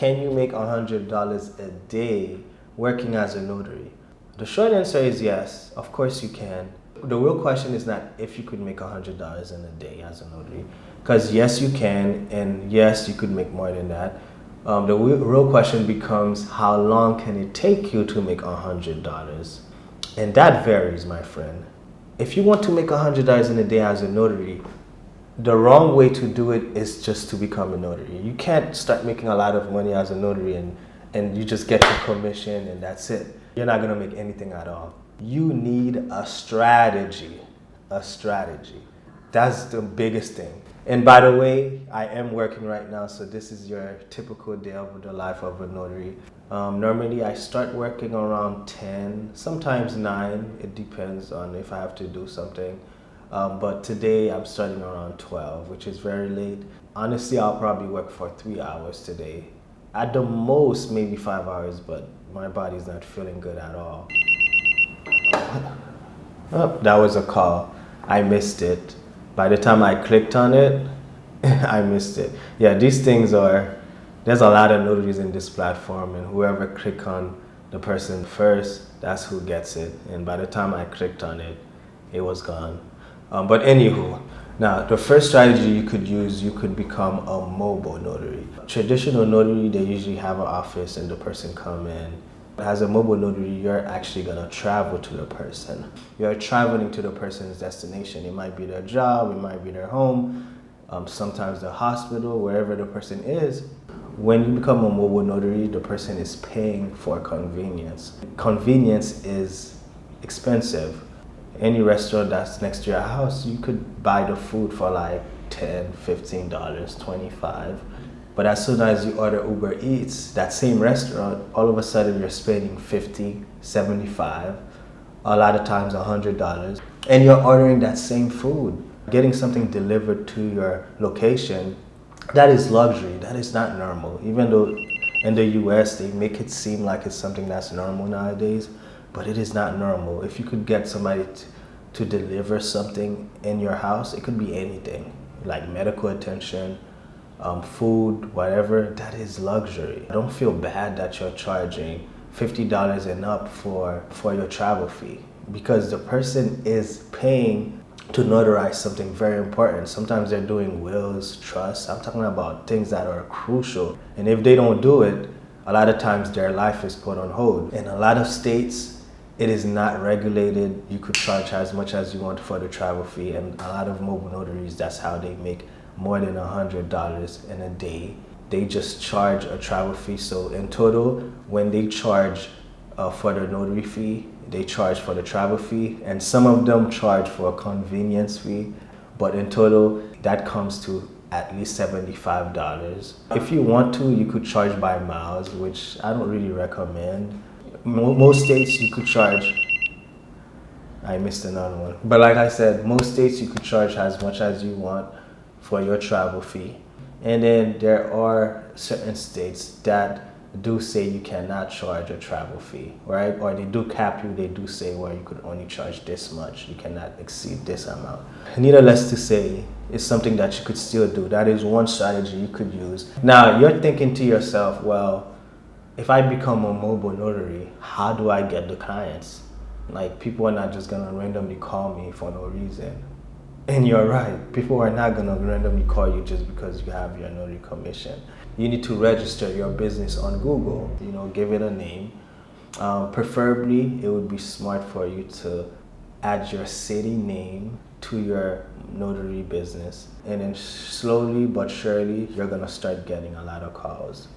can you make $100 a day working as a notary? The short answer is yes, of course you can. The real question is not if you could make $100 in a day as a notary, because yes you can, and yes you could make more than that. The real question becomes, how long can it take you to make $100? And that varies, my friend. If you want to make $100 in a day as a notary, the wrong way to do it is just to become a notary. You can't start making a lot of money as a notary and you just get your commission and that's it. You're not gonna make anything at all. You need a strategy. A strategy. That's the biggest thing. And by the way, I am working right now, so this is your typical day of the life of a notary. Normally I start working around 10, sometimes 9. It depends on if I have to do something. But today I'm starting around 12, which is very late. Honestly, I'll probably work for 3 hours today. At the most, maybe 5 hours, but my body's not feeling good at all. Oh, that was a call. I missed it. By the time I clicked on it, I missed it. Yeah, these things are, there's a lot of notaries in this platform, and whoever click on the person first, that's who gets it. And by the time I clicked on it, it was gone. But anywho, now the first strategy you could use, you could become a mobile notary. Traditional notary, they usually have an office and the person come in. As a mobile notary, you're actually gonna travel to the person. You're traveling to the person's destination. It might be their job, it might be their home, sometimes the hospital, wherever the person is. When you become a mobile notary, the person is paying for convenience. Convenience is expensive. Any restaurant that's next to your house, you could buy the food for like $10, $15, $25. But as soon as you order Uber Eats, that same restaurant, all of a sudden you're spending $50, $75, a lot of times $100, and you're ordering that same food. Getting something delivered to your location, that is luxury, that is not normal. Even though in the US they make it seem like it's something that's normal nowadays, but it is not normal. If you could get somebody to deliver something in your house, it could be anything, like medical attention, food, whatever, that is luxury. Don't feel bad that you're charging $50 and up for your travel fee, because the person is paying to notarize something very important. Sometimes they're doing wills, trusts. I'm talking about things that are crucial. And if they don't do it, a lot of times their life is put on hold. In a lot of states, it is not regulated. You could charge as much as you want for the travel fee. And a lot of mobile notaries, that's how they make more than $100 in a day. They just charge a travel fee. So in total, when they charge for the notary fee, they charge for the travel fee, and some of them charge for a convenience fee. But in total, that comes to at least $75. If you want to, you could charge by miles, which I don't really recommend. Most states you could charge, I missed another one. But like I said, most states you could charge as much as you want for your travel fee. And then there are certain states that do say you cannot charge a travel fee, right? Or they do cap you, they do say, well, you could only charge this much, you cannot exceed this amount. Needless to say, it's something that you could still do. That is one strategy you could use. Now, you're thinking to yourself, well, if I become a mobile notary, how do I get the clients? Like, people are not just gonna randomly call me for no reason. And you're right, people are not gonna randomly call you just because you have your notary commission. You need to register your business on Google, give it a name. Preferably, it would be smart for you to add your city name to your notary business. And then slowly but surely, you're gonna start getting a lot of calls.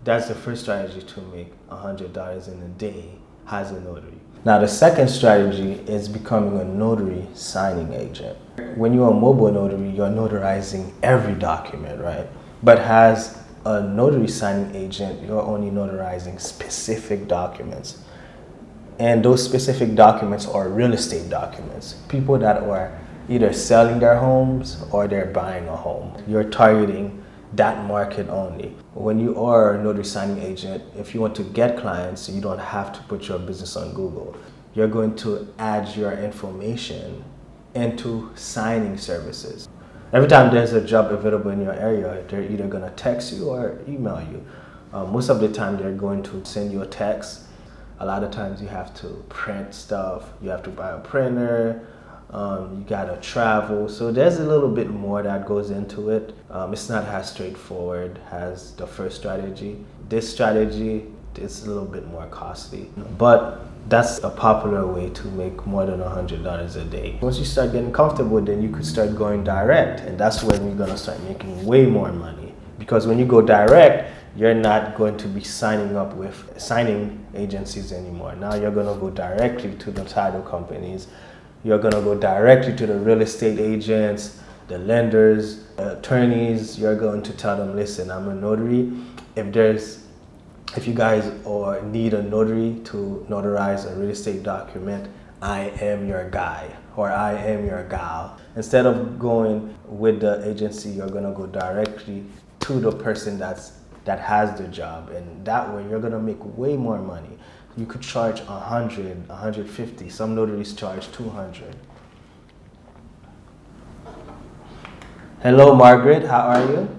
That's the first strategy to make $100 in a day as a notary. Now, the second strategy is becoming a notary signing agent. When you're a mobile notary, you're notarizing every document, right? But as a notary signing agent, you're only notarizing specific documents. And those specific documents are real estate documents. People that are either selling their homes or they're buying a home. You're targeting that market only. When you are a notary signing agent, if you want to get clients, you don't have to put your business on Google. You're going to add your information into signing services. Every time there's a job available in your area, they're either gonna text you or email you. Most of the time they're going to send you a text. A lot of times you have to print stuff, you have to buy a printer, you gotta travel. So there's a little bit more that goes into it. It's not as straightforward as the first strategy. This strategy is a little bit more costly, but that's a popular way to make more than $100 a day. Once you start getting comfortable, then you could start going direct, and that's when you're gonna start making way more money. Because when you go direct, you're not going to be signing up with signing agencies anymore. Now you're gonna go directly to the title companies. You're gonna go directly to the real estate agents, the lenders, the attorneys. You're going to tell them, listen, I'm a notary. If you guys need a notary to notarize a real estate document, I am your guy or I am your gal. Instead of going with the agency, you're gonna go directly to the person that has the job, and that way you're gonna make way more money. You could charge 100, 150. Some notaries charge 200. Hello, Margaret. How are you?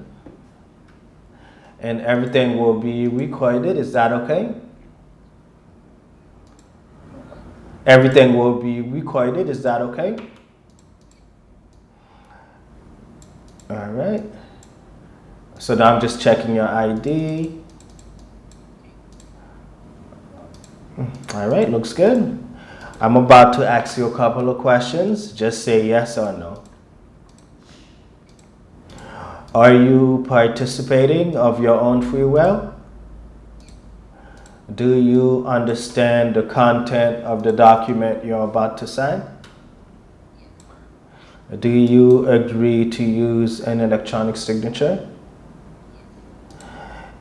And everything will be recorded. Is that okay? Everything will be recorded. Is that okay? All right. So now I'm just checking your ID. All right, looks good. I'm about to ask you a couple of questions. Just say yes or no. Are you participating of your own free will? Do you understand the content of the document you're about to sign? Do you agree to use an electronic signature?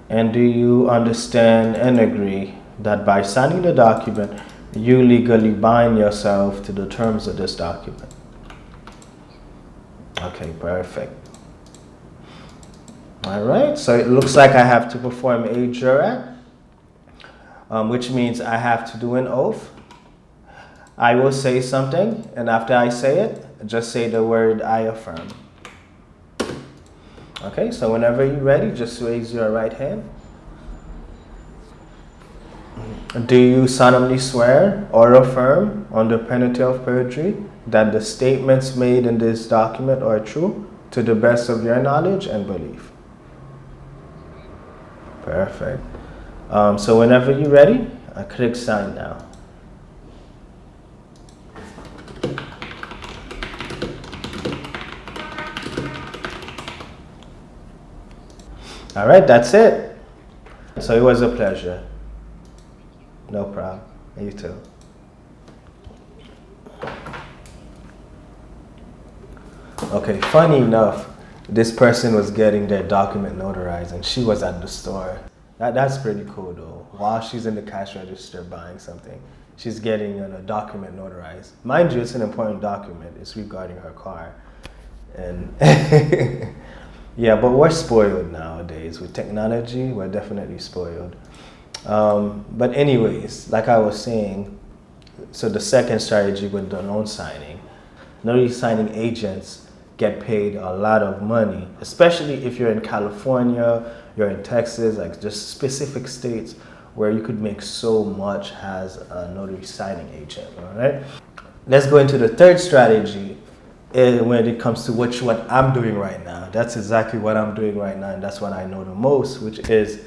And do you understand and agree that by signing the document, you legally bind yourself to the terms of this document? Okay, perfect. All right, so it looks like I have to perform a jurat, which means I have to do an oath. I will say something, and after I say it, just say the word I affirm. Okay, so whenever you're ready, just raise your right hand. Do you solemnly swear or affirm under penalty of perjury that the statements made in this document are true to the best of your knowledge and belief? Perfect. So whenever you're ready, click sign now. All right, that's it. So it was a pleasure. No problem. You too. Okay, funny enough, this person was getting their document notarized and she was at the store. That's pretty cool though. While she's in the cash register buying something, she's getting a document notarized. Mind you, it's an important document. It's regarding her car. And yeah, but we're spoiled nowadays. With technology, we're definitely spoiled. But anyways, like I was saying, so the second strategy with the loan signing, notary signing agents get paid a lot of money, especially if you're in California, you're in Texas, like just specific states where you could make so much as a notary signing agent, all right? Let's go into the third strategy when it comes to what I'm doing right now. That's exactly what I'm doing right now, and that's what I know the most, which is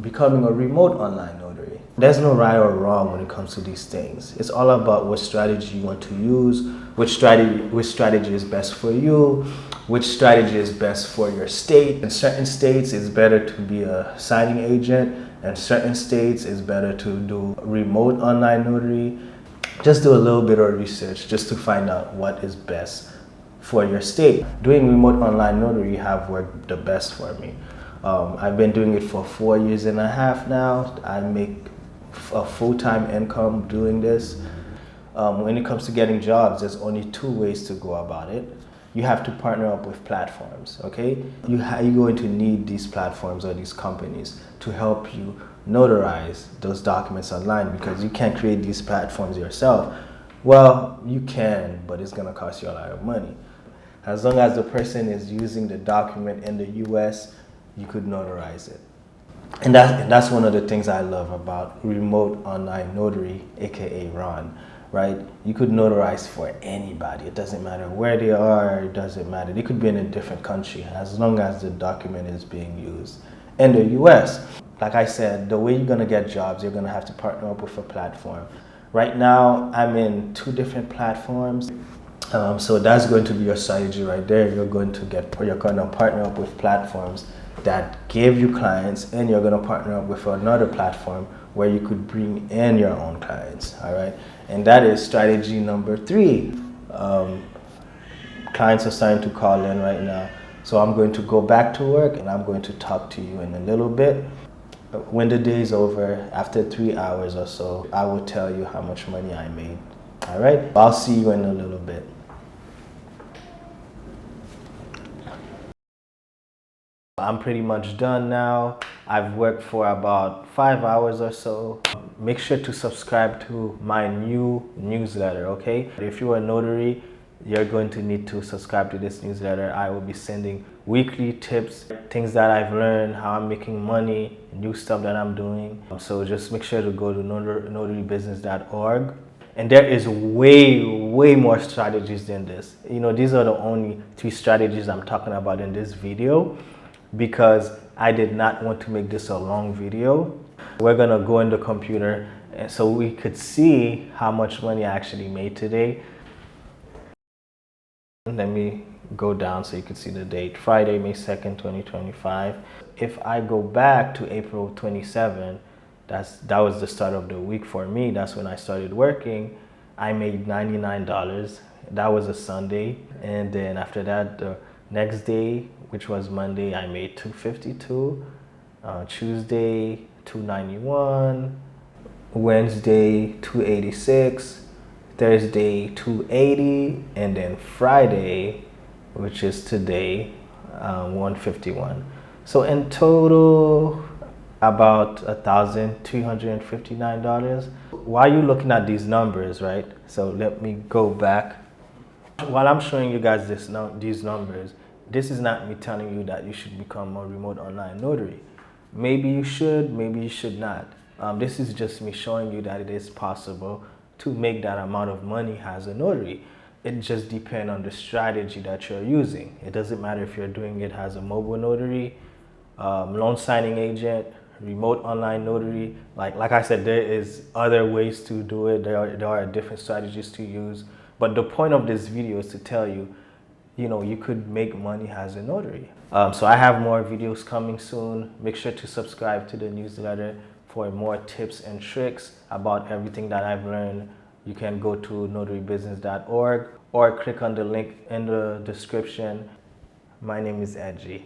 becoming a remote online notary. There's no right or wrong when it comes to these things. It's all about what strategy you want to use, which strategy is best for you, which strategy is best for your state. In certain states, it's better to be a signing agent. In certain states, it's better to do remote online notary. Just do a little bit of research just to find out what is best for your state. Doing remote online notary have worked the best for me. I've been doing it for 4.5 years now. I make a full-time income doing this. When it comes to getting jobs, there's only 2 ways to go about it. You have to partner up with platforms, okay? You're going to need these platforms or these companies to help you notarize those documents online, because you can't create these platforms yourself. Well, you can, but it's gonna cost you a lot of money. As long as the person is using the document in the US, you could notarize it. And that's one of the things I love about remote online notary, aka Ron, right? You could notarize for anybody. It doesn't matter where they are, it doesn't matter. They could be in a different country as long as the document is being used in the US. Like I said, the way you're gonna get jobs, you're gonna have to partner up with a platform. Right now, I'm in 2 different platforms. So that's going to be your strategy right there. You're going to partner up with platforms that give you clients, and you're going to partner up with another platform where you could bring in your own clients. All right, and that is strategy number 3. Clients are starting to call in right now, so I'm going to go back to work, and I'm going to talk to you in a little bit. When the day is over, after 3 hours or so, I will tell you how much money I made. All right, I'll see you in a little bit. I'm pretty much done now. I've worked for about 5 hours or so. Make sure to subscribe to my new newsletter, okay? If you're a notary, you're going to need to subscribe to this newsletter. I will be sending weekly tips, things that I've learned, how I'm making money, new stuff that I'm doing. So just make sure to go to notarybusiness.org. And there is way more strategies than this. You know, these are the only 3 strategies I'm talking about in this video, because I did not want to make this a long video. We're gonna go in the computer so we could see how much money I actually made today. Let me go down so you can see the date. Friday, May 2nd, 2025. If I go back to April 27, that was the start of the week for me. That's when I started working. I made $99. That was a Sunday. And then after that, the next day, which was Monday, I made $252. Tuesday, $291. Wednesday, $286. Thursday, $280. And then Friday, which is today, $151. So in total, about $1,359. While you're looking at these numbers, right? So let me go back. While I'm showing you guys these numbers, this is not me telling you that you should become a remote online notary. Maybe you should, maybe you should not. This is just me showing you that it is possible to make that amount of money as a notary. It just depends on the strategy that you're using. It doesn't matter if you're doing it as a mobile notary, loan signing agent, remote online notary. Like I said, there is other ways to do it. There are different strategies to use. But the point of this video is to tell you, you could make money as a notary. So I have more videos coming soon. Make sure to subscribe to the newsletter for more tips and tricks about everything that I've learned. You can go to notarybusiness.org or click on the link in the description. My name is Edgy.